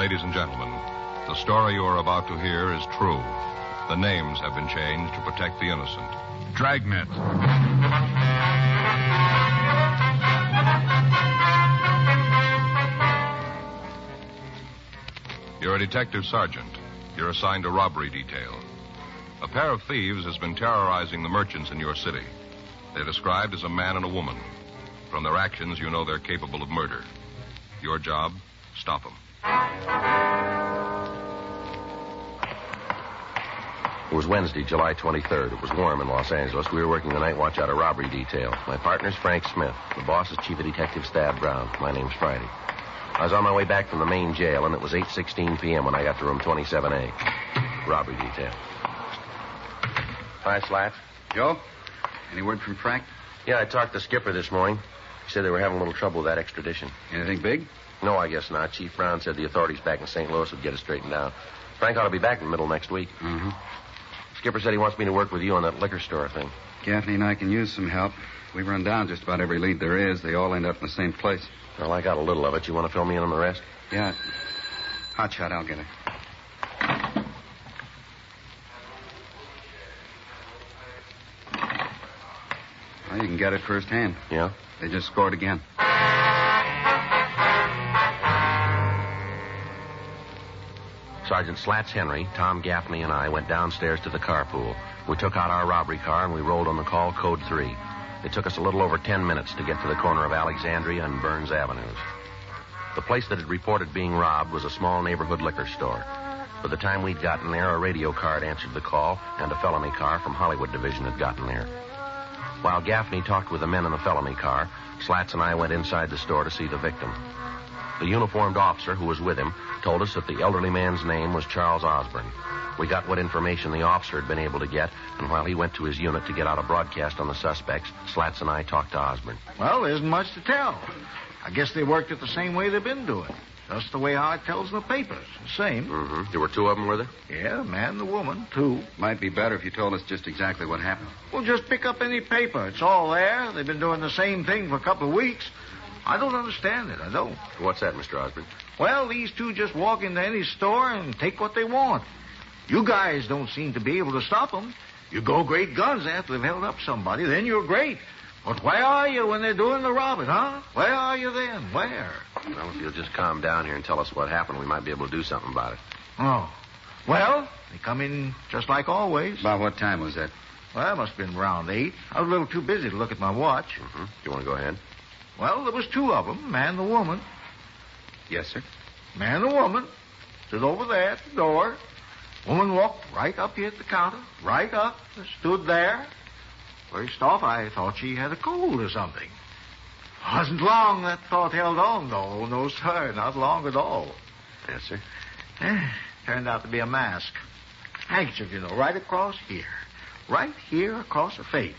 Ladies and gentlemen, the story you are about to hear is true. The names have been changed to protect the innocent. Dragnet. You're a detective sergeant. You're assigned to robbery detail. A pair of thieves has been terrorizing the merchants in your city. They're described as a man and a woman. From their actions, you know they're capable of murder. Your job, stop them. It was Wednesday, July 23rd. It was warm in Los Angeles. We were working the night watch out of robbery detail. My partner's Frank Smith. The boss is Chief of Detective Stab Brown. My name's Friday. I was on my way back from the main jail, and it was 8:16 p.m. when I got to room 27A. Robbery detail. Hi, Slats. Joe? Any word from Frank? Yeah, I talked to Skipper this morning. He said they were having a little trouble with that extradition. Anything big? No, I guess not. Chief Brown said the authorities back in St. Louis would get it straightened out. Frank ought to be back in the middle of next week. Mm-hmm. Skipper said he wants me to work with you on that liquor store thing. Gaffney and I can use some help. We've run down just about every lead there is. They all end up in the same place. Well, I got a little of it. You want to fill me in on the rest? Yeah. Hot shot, I'll get it. Well, you can get it firsthand. Yeah? They just scored again. Sergeant Slats Henry, Tom Gaffney, and I went downstairs to the carpool. We took out our robbery car and we rolled on the call code 3. It took us a little over 10 minutes to get to the corner of Alexandria and Burns Avenues. The place that had reported being robbed was a small neighborhood liquor store. By the time we'd gotten there, a radio car had answered the call, and a felony car from Hollywood Division had gotten there. While Gaffney talked with the men in the felony car, Slats and I went inside the store to see the victim. The uniformed officer who was with him told us that the elderly man's name was Charles Osborne. We got what information the officer had been able to get, and while he went to his unit to get out a broadcast on the suspects, Slats and I talked to Osborne. Well, there isn't much to tell. I guess they worked it the same way they've been doing. Just the way how it tells in the papers. The same. Mm-hmm. There were 2 of them, were there? Yeah, the man and the woman, 2. Might be better if you told us just exactly what happened. Well, just pick up any paper. It's all there. They've been doing the same thing for a couple of weeks. I don't understand it. I don't. What's that, Mr. Osborne? Well, these 2 just walk into any store and take what they want. You guys don't seem to be able to stop them. You go great guns after they've held up somebody, then you're great. But where are you when they're doing the robbing, huh? Where are you then? Where? Well, if you'll just calm down here and tell us what happened, we might be able to do something about it. Oh. Well, they come in just like always. About what time was that? Well, it must have been around 8. I was a little too busy to look at my watch. Mm-hmm. You want to go ahead? Well, there was 2 of them, man and the woman. Yes, sir. Man and the woman stood over there at the door. Woman walked right up here at the counter, right up, stood there. First off, I thought she had a cold or something. Wasn't long that thought held on, though. No, sir, not long at all. Yes, sir. Turned out to be a mask. Handkerchief, you know, right across here. Right here across her face.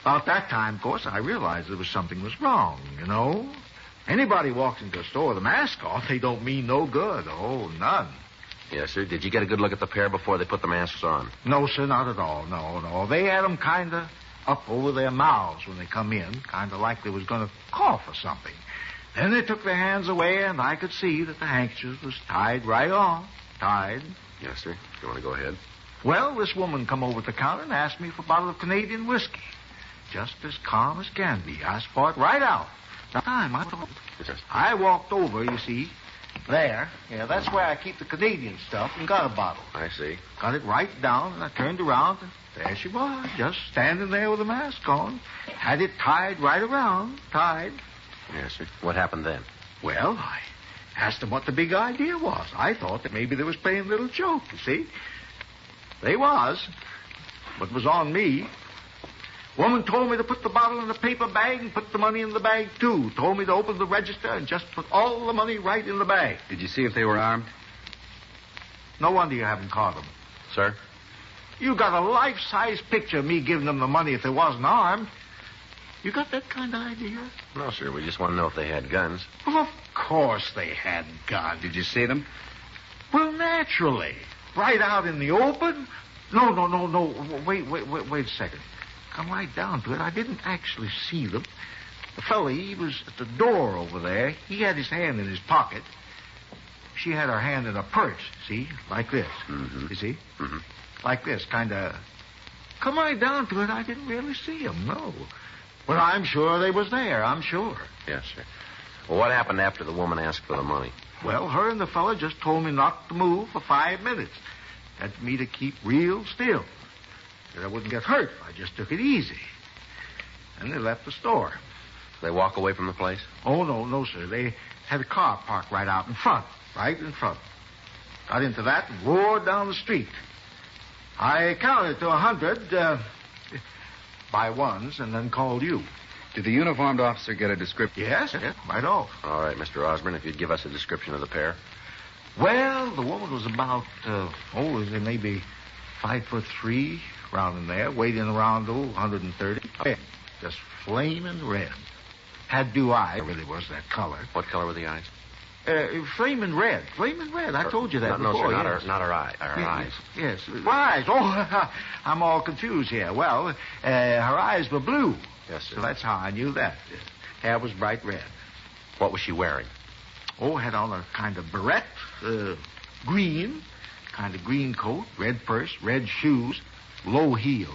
About that time, of course, I realized there was something was wrong, you know. Anybody walks into a store with a mask on, they don't mean no good. Oh, none. Yes, sir. Did you get a good look at the pair before they put the masks on? No, sir, not at all. No. They had them kind of up over their mouths when they come in, kind of like they was going to cough or something. Then they took their hands away, and I could see that the handkerchief was tied right on. Tied. Yes, sir. You want to go ahead? Well, this woman come over to the counter and asked me for a bottle of Canadian whiskey. Just as calm as can be. I fought right out. That time, I walked over, you see, there. Yeah, that's where I keep the Canadian stuff, and got a bottle. I see. Got it right down, and I turned around, and there she was, just standing there with a mask on. Had it tied right around, tied. Yes, sir. What happened then? Well, I asked them what the big idea was. I thought that maybe they was playing a little joke, you see. They was, but it was on me. Woman told me to put the bottle in the paper bag and put the money in the bag, too. Told me to open the register and just put all the money right in the bag. Did you see if they were armed? No wonder you haven't caught them. Sir? You got a life-size picture of me giving them the money if they wasn't armed. You got that kind of idea? No, sir. We just want to know if they had guns. Well, of course they had guns. Did you see them? Well, naturally. Right out in the open? No. Wait a second. Come right down to it. I didn't actually see them. The fella, he was at the door over there. He had his hand in his pocket. she had her hand in a purse, see? Like this. Mm-hmm. You see? Mm-hmm. Like this, kind of. Come right down to it, I didn't really see them, no. But I'm sure they was there, I'm sure. Yes, sir. Well, what happened after the woman asked for the money? Well, her and the fella just told me not to move for 5 minutes. Had me to keep real still. That I wouldn't get hurt if I just took it easy. And they left the store. They walk away from the place? Oh, no, sir. They had a car parked right out in front. Right in front. Got into that and roared down the street. I counted to 100 by ones and then called you. Did the uniformed officer get a description? Yes, right off. All right, Mr. Osborne, if you'd give us a description of the pair. Well, the woman was about, maybe 5'3", around in there, weighing around 130. Just flaming red. Had blue eyes, really was that color. What color were the eyes? Flaming red. Flaming red. I told you that before. No, sir, yes. not her eye. Her eyes. Yes. Her eyes. Oh, I'm all confused here. Well, her eyes were blue. Yes, sir. So that's how I knew that. Hair was bright red. What was she wearing? Oh, had on a kind of beret, green, kind of green coat, red purse, red shoes, low heel.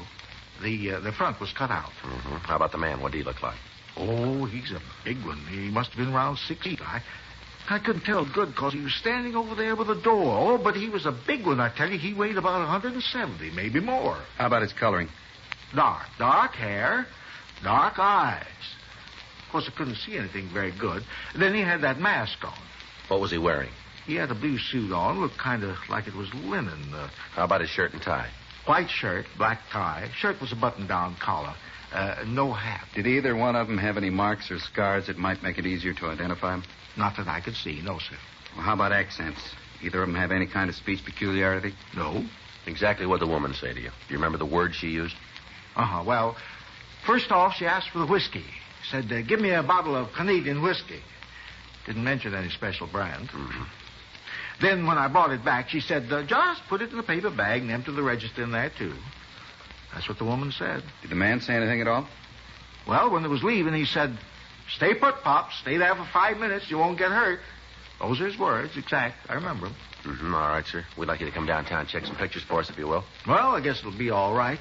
The front was cut out. Mm-hmm. How about the man? What did he look like? Oh, he's a big one. He must have been around 6 feet. I couldn't tell good because he was standing over there with the door. Oh, but he was a big one, I tell you. He weighed about 170, maybe more. How about his coloring? Dark hair, dark eyes. Of course, I couldn't see anything very good. Then he had that mask on. What was he wearing? He had a blue suit on, looked kind of like it was linen. How about his shirt and tie? White shirt, black tie. Shirt was a button-down collar. No hat. Did either one of them have any marks or scars that might make it easier to identify him? Not that I could see, no, sir. Well, how about accents? Either of them have any kind of speech peculiarity? No. Exactly what did the woman say to you? Do you remember the words she used? Well, first off, she asked for the whiskey. Said, give me a bottle of Canadian whiskey. Didn't mention any special brand. Mm-hmm. Then when I brought it back, she said, just put it in a paper bag and empty the register in there, too. That's what the woman said. Did the man say anything at all? Well, when they was leaving, he said, stay put, Pops. Stay there for 5 minutes. You won't get hurt. Those are his words, exact. I remember them. Mm-hmm. All right, sir. We'd like you to come downtown and check some pictures for us, if you will. Well, I guess it'll be all right.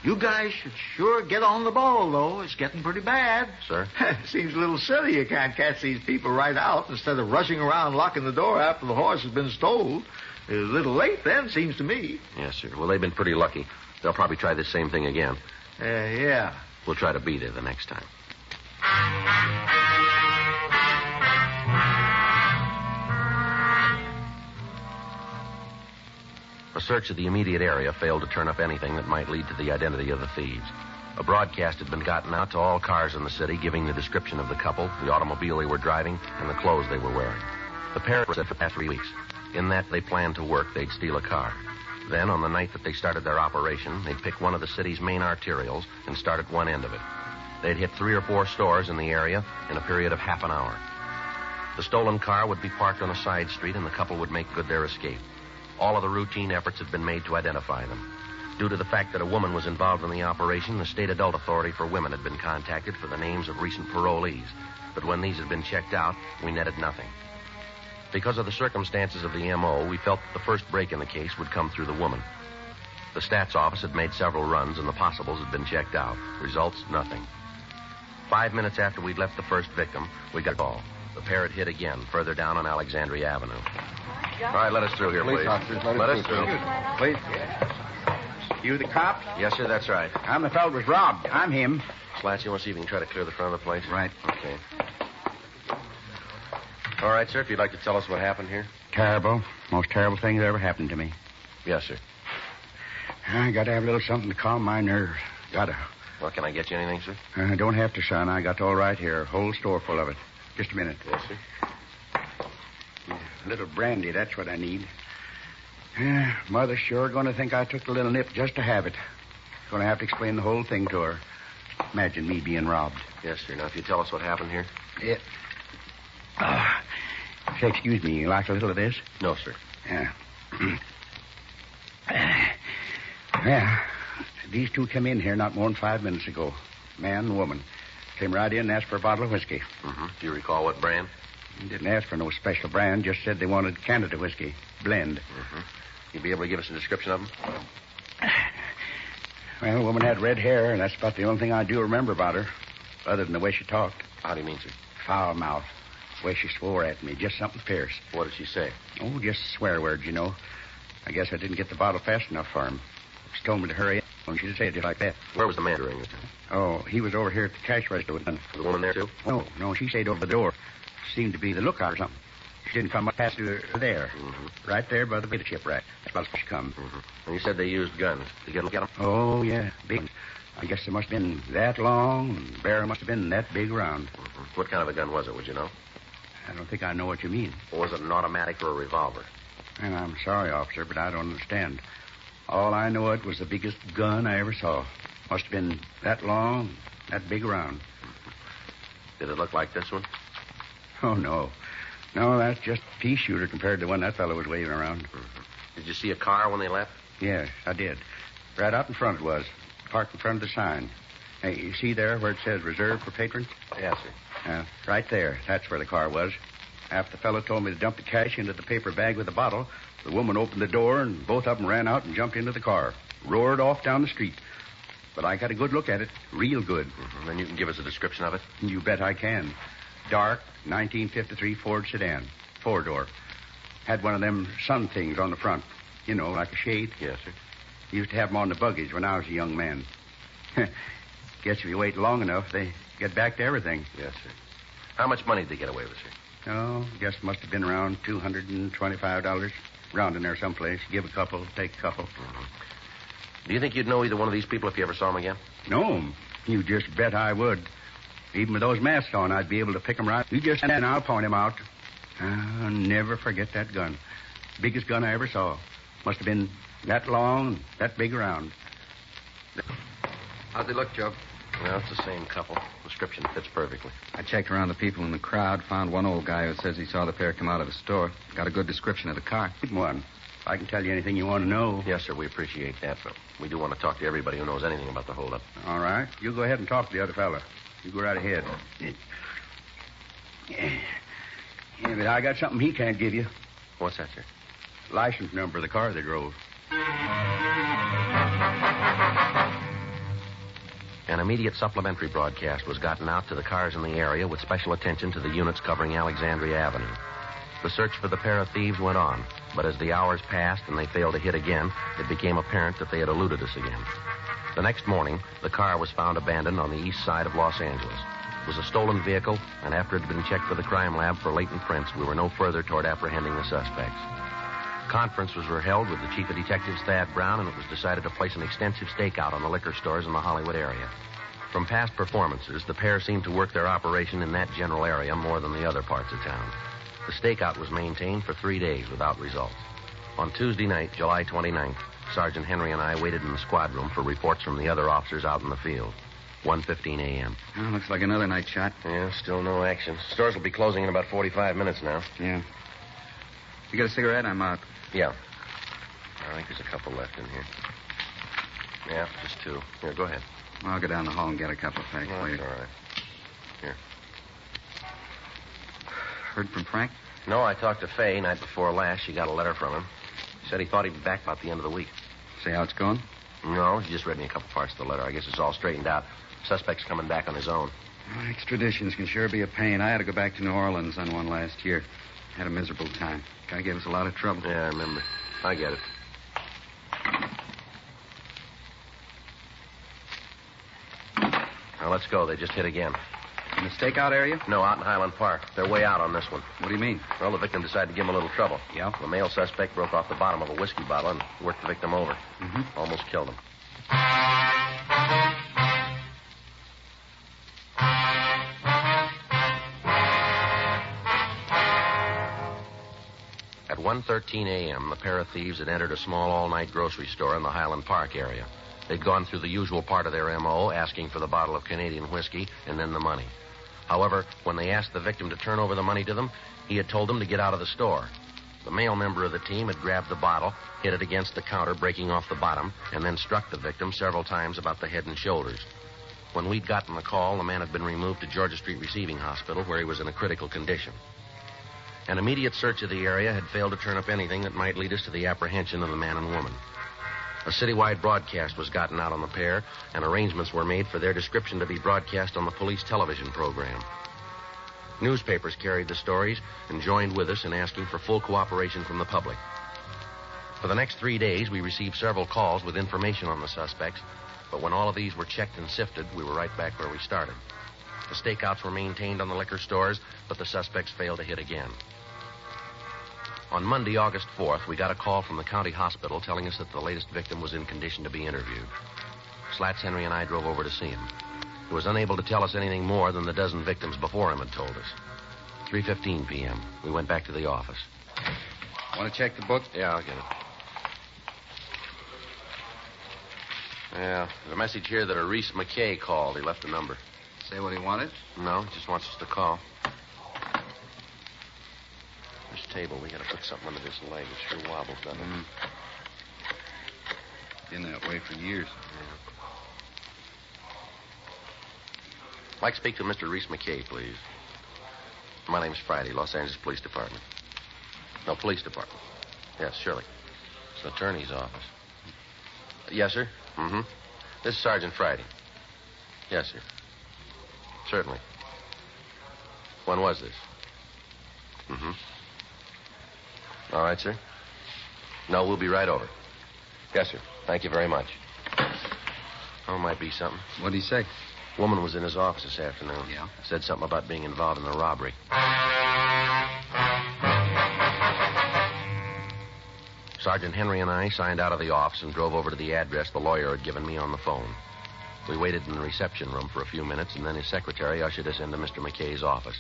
You guys should sure get on the ball, though. It's getting pretty bad. Sir? Seems a little silly you can't catch these people right out instead of rushing around locking the door after the horse has been stole. It's a little late then, seems to me. Yes, sir. Well, they've been pretty lucky. They'll probably try this same thing again. Yeah. We'll try to beat it the next time. A search of the immediate area failed to turn up anything that might lead to the identity of the thieves. A broadcast had been gotten out to all cars in the city giving the description of the couple, the automobile they were driving, and the clothes they were wearing. The pair was there for the past 3 weeks. In that, they planned to work. They'd steal a car. Then, on the night that they started their operation, they'd pick one of the city's main arterials and start at one end of it. They'd hit 3 or 4 stores in the area in a period of half an hour. The stolen car would be parked on a side street, and the couple would make good their escape. All of the routine efforts had been made to identify them. Due to the fact that a woman was involved in the operation, the State Adult Authority for Women had been contacted for the names of recent parolees. But when these had been checked out, we netted nothing. Because of the circumstances of the M.O., we felt that the first break in the case would come through the woman. The stats office had made several runs, and the possibles had been checked out. Results, nothing. 5 minutes after we'd left the first victim, we got a call. The pair had hit again, further down on Alexandria Avenue. All right, let us through here, please. Officers, let us through. Please. You the cop? Yes, sir, that's right. I'm the fellow who was robbed. I'm him. Slats, you want to see if you can try to clear the front of the place? Right. Okay. All right, sir, if you'd like to tell us what happened here. Terrible. Most terrible thing that ever happened to me. Yes, sir. I got to have a little something to calm my nerves. Gotta. Well, can I get you anything, sir? Don't have to, son. I got all right here. Whole store full of it. Just a minute. Yes, sir. A little brandy, that's what I need. Mother's sure going to think I took the little nip just to have it. Going to have to explain the whole thing to her. Imagine me being robbed. Yes, sir. Now, if you tell us what happened here. Yeah. Say, excuse me, you like a little of this? No, sir. Yeah. Well, these two came in here not more than 5 minutes ago. Man and woman. Came right in and asked for a bottle of whiskey. Mm-hmm. Do you recall what brand? He didn't ask for no special brand, just said they wanted Canada whiskey. Blend. Mm-hmm. You'd be able to give us a description of them? Well, the woman had red hair, and that's about the only thing I do remember about her, other than the way she talked. How do you mean, sir? Foul mouth. The way she swore at me, just something fierce. What did she say? Oh, just swear words, you know. I guess I didn't get the bottle fast enough for him. She told me to hurry up, and she did say it just like that. Where was the man during the time? Oh, he was over here at the cash register with him. Was the woman there, too? No, she stayed over the door. Seemed to be the lookout or something. She didn't come past her there. Mm-hmm. Right there by the leadership rack. That's about as she come. Mm-hmm. And you said they used guns. Did you get a look at them? Oh, yeah, big ones. I guess they must have been that long, and the barrel must have been that big around. Mm-hmm. What kind of a gun was it, would you know? I don't think I know what you mean. Or was it an automatic or a revolver? And I'm sorry, officer, but I don't understand. All I know it was the biggest gun I ever saw. Must have been that long, that big around. Did it look like this one? Oh, no. No, that's just a pea shooter compared to the one that fellow was waving around. Mm-hmm. Did you see a car when they left? Yes, I did. Right out in front it was. Parked in front of the sign. Hey, you see there where it says reserved for patrons? Yes, sir. Right there. That's where the car was. After the fellow told me to dump the cash into the paper bag with the bottle, the woman opened the door, and both of them ran out and jumped into the car. Roared off down the street. But I got a good look at it. Real good. Mm-hmm. Then you can give us a description of it? You bet I can. Dark, 1953 Ford sedan. Four-door. Had one of them sun things on the front. You know, like a shade. Yes, sir. Used to have them on the buggies when I was a young man. Guess if you wait long enough, they get back to everything. Yes, sir. How much money did they get away with, sir? Oh, guess it must have been around $225. Round in there someplace. Give a couple, take a couple. Mm-hmm. Do you think you'd know either one of these people if you ever saw them again? No, you just bet I would. Even with those masks on, I'd be able to pick them right. You just stand and I'll point him out. I'll never forget that gun. Biggest gun I ever saw. Must have been that long, that big around. How's he look, Joe? Well, it's the same couple. Description fits perfectly. I checked around the people in the crowd, found one old guy who says he saw the pair come out of the store. Got a good description of the car. Good one. If I can tell you anything you want to know. Yes, sir, we appreciate that, but we do want to talk to everybody who knows anything about the holdup. All right. You go ahead and talk to the other fella. You go right ahead. Yeah, but I got something he can't give you. What's that, sir? License number of the car they drove. An immediate supplementary broadcast was gotten out to the cars in the area with special attention to the units covering Alexandria Avenue. The search for the pair of thieves went on, but as the hours passed and they failed to hit again, it became apparent that they had eluded us again. The next morning, the car was found abandoned on the east side of Los Angeles. It was a stolen vehicle, and after it had been checked for the crime lab for latent prints, we were no further toward apprehending the suspects. Conferences were held with the chief of detectives, Thad Brown, and it was decided to place an extensive stakeout on the liquor stores in the Hollywood area. From past performances, the pair seemed to work their operation in that general area more than the other parts of town. The stakeout was maintained for 3 days without results. On Tuesday night, July 29th, Sergeant Henry and I waited in the squad room for reports from the other officers out in the field. 1:15 a.m. Oh, looks like another night shot. Yeah, still no action. Stores will be closing in about 45 minutes now. Yeah. You got a cigarette? I'm out. Yeah. I think there's a couple left in here. Yeah, just two. Here, go ahead. I'll go down the hall and get a couple packs Oh, for you. that's all right. Here. Heard from Frank? No, I talked to Fay night before last. She got a letter from him. He said he thought he'd be back about the end of the week. See how it's going? No, he just read me a couple parts of the letter. I guess it's all straightened out. Suspect's coming back on his own. Well, extraditions can sure be a pain. I had to go back to New Orleans on one last year. Had a miserable time. Guy gave us a lot of trouble. Yeah, I remember. I get it. Now, let's go. They just hit again. In the stakeout area? No, out in Highland Park. They're way out on this one. What do you mean? Well, the victim decided to give him a little trouble. Yeah? The male suspect broke off the bottom of a whiskey bottle and worked the victim over. Mm-hmm. Almost killed him. At 1:13 a.m., the pair of thieves had entered a small all-night grocery store in the Highland Park area. They'd gone through the usual part of their M.O., asking for the bottle of Canadian whiskey and then the money. However, when they asked the victim to turn over the money to them, he had told them to get out of the store. The male member of the team had grabbed the bottle, hit it against the counter, breaking off the bottom, and then struck the victim several times about the head and shoulders. When we'd gotten the call, the man had been removed to Georgia Street Receiving Hospital, where he was in a critical condition. An immediate search of the area had failed to turn up anything that might lead us to the apprehension of the man and woman. A citywide broadcast was gotten out on the pair, and arrangements were made for their description to be broadcast on the police television program. Newspapers carried the stories and joined with us in asking for full cooperation from the public. For the next 3 days, we received several calls with information on the suspects, but when all of these were checked and sifted, we were right back where we started. The stakeouts were maintained on the liquor stores, but the suspects failed to hit again. On Monday, August 4th, we got a call from the county hospital telling us that the latest victim was in condition to be interviewed. Slats Henry and I drove over to see him. He was unable to tell us anything more than the dozen victims before him had told us. 3:15 p.m. We went back to the office. Want to check the book? Yeah, I'll get it. Yeah, there's a message here that a Reese McKay called. He left a number. Say what he wanted? No, he just wants us to call. This table, we gotta put something under this leg. It sure wobbles, doesn't it? Been that way for years. I'd like to speak to Mr. Reese McKay, please. My name's Friday, Los Angeles Police Department. No, Police Department. Yes, surely. It's the attorney's office. Yes, sir? Mm-hmm. This is Sergeant Friday. Yes, sir. Certainly. When was this? Mm-hmm. All right, sir. No, we'll be right over. Yes, sir. Thank you very much. Oh, might be something. What'd he say? Woman was in his office this afternoon. Yeah? Said something about being involved in a robbery. Sergeant Henry and I signed out of the office and drove over to the address the lawyer had given me on the phone. We waited in the reception room for a few minutes, and then his secretary ushered us into Mr. McKay's office.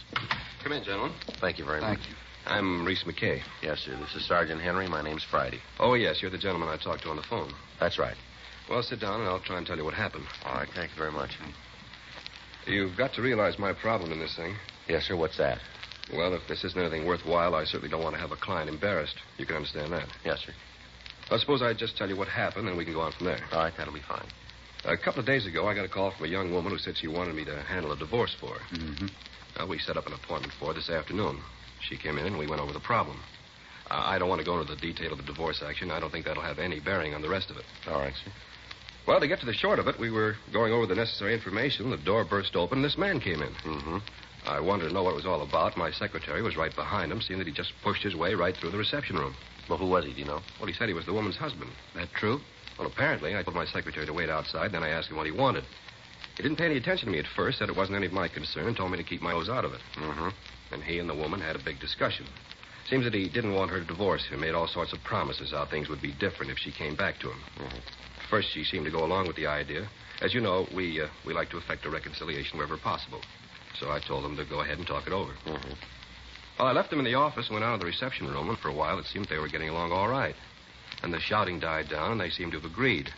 Come in, gentlemen. Thank you very much. Thank you. I'm Reese McKay. Yes, sir. This is Sergeant Henry. My name's Friday. Oh, yes, you're the gentleman I talked to on the phone. That's right. Well, sit down, and I'll try and tell you what happened. All right. Thank you very much. You've got to realize my problem in this thing. Yes, sir. What's that? Well, if this isn't anything worthwhile, I certainly don't want to have a client embarrassed. You can understand that. Yes, sir. I suppose I'd just tell you what happened, and we can go on from there. All right. That'll be fine. A couple of days ago, I got a call from a young woman who said she wanted me to handle a divorce for her. Mm-hmm. We set up an appointment for her this afternoon. She came in, and we went over the problem. I don't want to go into the detail of the divorce action. I don't think that'll have any bearing on the rest of it. All right, sir. Well, to get to the short of it, we were going over the necessary information. The door burst open, and this man came in. Mm-hmm. I wanted to know what it was all about. My secretary was right behind him, seeing that he just pushed his way right through the reception room. Well, who was he, do you know? Well, he said he was the woman's husband. That true? Well, apparently, I told my secretary to wait outside, then I asked him what he wanted. He didn't pay any attention to me at first, said it wasn't any of my concern, told me to keep my nose out of it. Mm-hmm. And he and the woman had a big discussion. Seems that he didn't want her to divorce him, made all sorts of promises how things would be different if she came back to him. Mm-hmm. First, she seemed to go along with the idea. As you know, we like to effect a reconciliation wherever possible. So I told them to go ahead and talk it over. Mm-hmm. Well, I left them in the office and went out of the reception room, and for a while it seemed they were getting along all right. And the shouting died down, and they seemed to have agreed.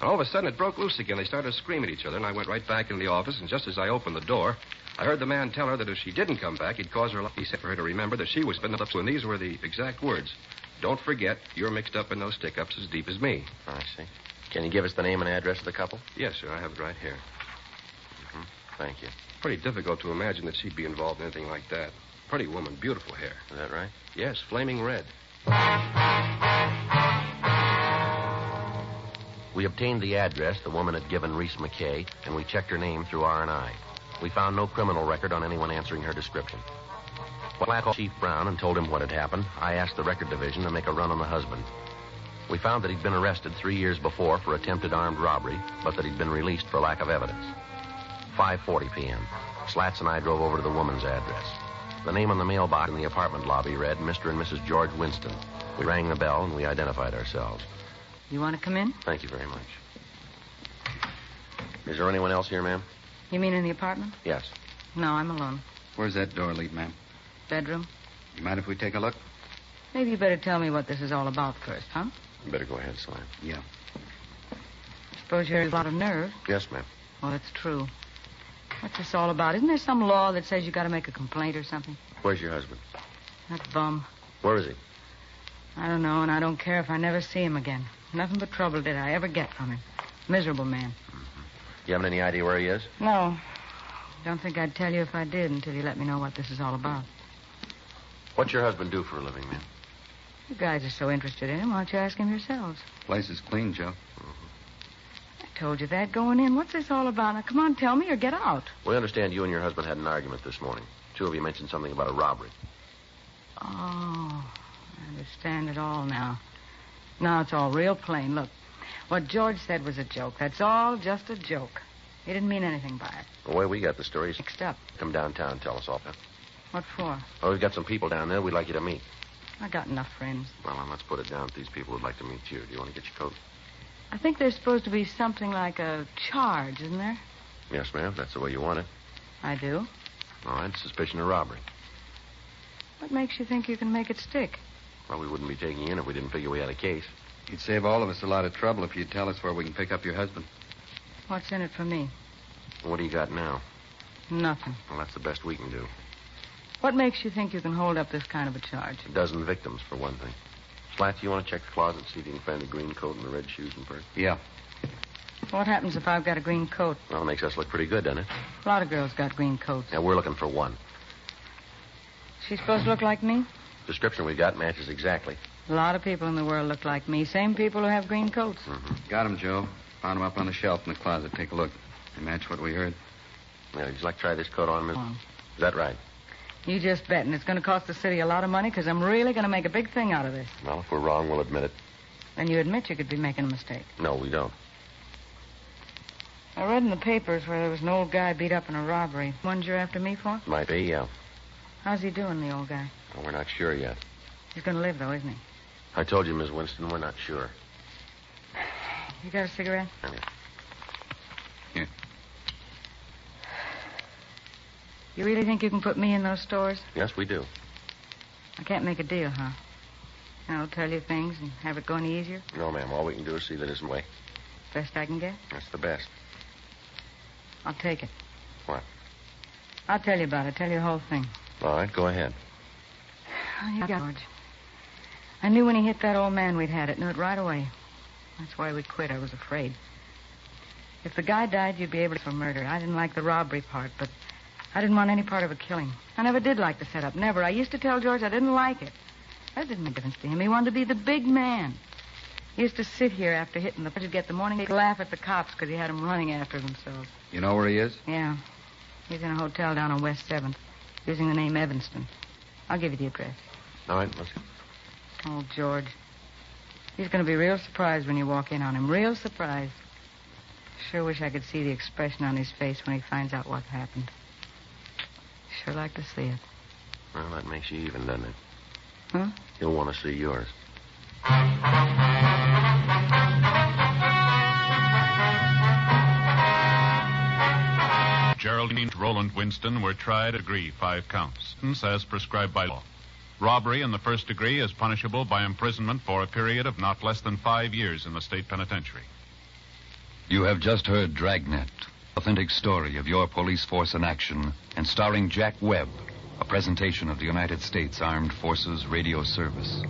And all of a sudden, it broke loose again. They started to scream at each other, and I went right back into the office, and just as I opened the door, I heard the man tell her that if she didn't come back, he'd cause her... He said for her to remember that she was been up to, and these were the exact words. Don't forget, you're mixed up in those stick-ups as deep as me. I see. Can you give us the name and address of the couple? Yes, sir, I have it right here. Mm-hmm. Thank you. Pretty difficult to imagine that she'd be involved in anything like that. Pretty woman, beautiful hair. Is that right? Yes, flaming red. We obtained the address the woman had given Reese McKay, and we checked her name through R&I. We found no criminal record on anyone answering her description. When I called Chief Brown and told him what had happened, I asked the record division to make a run on the husband. We found that he'd been arrested 3 years before for attempted armed robbery, but that he'd been released for lack of evidence. 5:40 p.m. Slats and I drove over to the woman's address. The name on the mailbox in the apartment lobby read Mr. and Mrs. George Winston. We rang the bell and we identified ourselves. You want to come in? Thank you very much. Is there anyone else here, ma'am? You mean in the apartment? Yes. No, I'm alone. Where's that door lead, ma'am? Bedroom? You mind if we take a look? Maybe you better tell me what this is all about first, huh? You better go ahead, Slam. Yeah. Suppose you have a lot of nerve. Yes, ma'am. Well, it's true. What's this all about? Isn't there some law that says you got to make a complaint or something? Where's your husband? That bum. Where is he? I don't know, and I don't care if I never see him again. Nothing but trouble did I ever get from him. Miserable man. Mm-hmm. You haven't any idea where he is? No. Don't think I'd tell you if I did until you let me know what this is all about. What's your husband do for a living, man? You guys are so interested in him. Why don't you ask him yourselves? Place is clean, Joe. I told you that going in. What's this all about? Now, come on, tell me or get out. We understand you and your husband had an argument this morning. Two of you mentioned something about a robbery. Oh, I understand it all now. Now it's all real plain. Look, what George said was a joke. That's all just a joke. He didn't mean anything by it. The way we got the story is Mixed up. come downtown and tell us all, Pep. What for? Oh, we've got some people down there we'd like you to meet. I got enough friends. Well, then let's put it down that these people would like to meet you. Do you want to get your coat? I think there's supposed to be something like a charge, isn't there? Yes, ma'am. That's the way you want it. I do. All right. Suspicion of robbery. What makes you think you can make it stick? Well, we wouldn't be taking you in if we didn't figure we had a case. You'd save all of us a lot of trouble if you'd tell us where we can pick up your husband. What's in it for me? What do you got now? Nothing. Well, that's the best we can do. What makes you think you can hold up this kind of a charge? A dozen victims, for one thing. Slats, you want to check the closet, see if you can find the green coat and the red shoes and purse? Yeah. What happens if I've got a green coat? Well, it makes us look pretty good, doesn't it? A lot of girls got green coats. Yeah, we're looking for one. She's supposed to look like me? Description we got matches exactly. A lot of people in the world look like me. Same people who have green coats. Got him, Joe. Found him up on the shelf in the closet. Take a look. They match what we heard. Now, would you like to try this coat on, Miss? Oh. Is that right? You just bet, and it's going to cost the city a lot of money because I'm really going to make a big thing out of this. Well, if we're wrong, we'll admit it. Then you admit you could be making a mistake. No, we don't. I read in the papers where there was an old guy beat up in a robbery. One you're after me for? Might be, yeah. How's he doing, the old guy? Well, we're not sure yet. He's going to live, though, isn't he? I told you, Miss Winston, we're not sure. You got a cigarette? Here. You really think you can put me in those stores? Yes, we do. I can't make a deal, huh? I'll tell you things and have it go any easier? No, ma'am. All we can do is see that isn't way. Best I can get? That's the best. I'll take it. What? I'll tell you about it. Tell you the whole thing. All right, go ahead. Oh, you got George. I knew when he hit that old man we'd had it. Knew it right away. That's why we quit. I was afraid. If the guy died, you'd be able to for murder. I didn't like the robbery part, but I didn't want any part of a killing. I never did like the setup. Never. I used to tell George I didn't like it. That didn't make a difference to him. He wanted to be the big man. He used to sit here after hitting the... He'd get the morning... He'd laugh at the cops because he had them running after themselves. You know where he is? Yeah. He's in a hotel down on West 7th, using the name Evanston. I'll give you the address. All right, let's go. Oh, George. He's going to be real surprised when you walk in on him. Real surprised. Sure wish I could see the expression on his face when he finds out what happened. Sure like to see it. Well, that makes you even, doesn't it? Huh? He'll want to see yours. Geraldine and Roland Winston were tried, agree 5 counts, as prescribed by law. Robbery in the first degree is punishable by imprisonment for a period of not less than 5 years in the state penitentiary. You have just heard Dragnet, authentic story of your police force in action, and starring Jack Webb, a presentation of the United States Armed Forces Radio Service.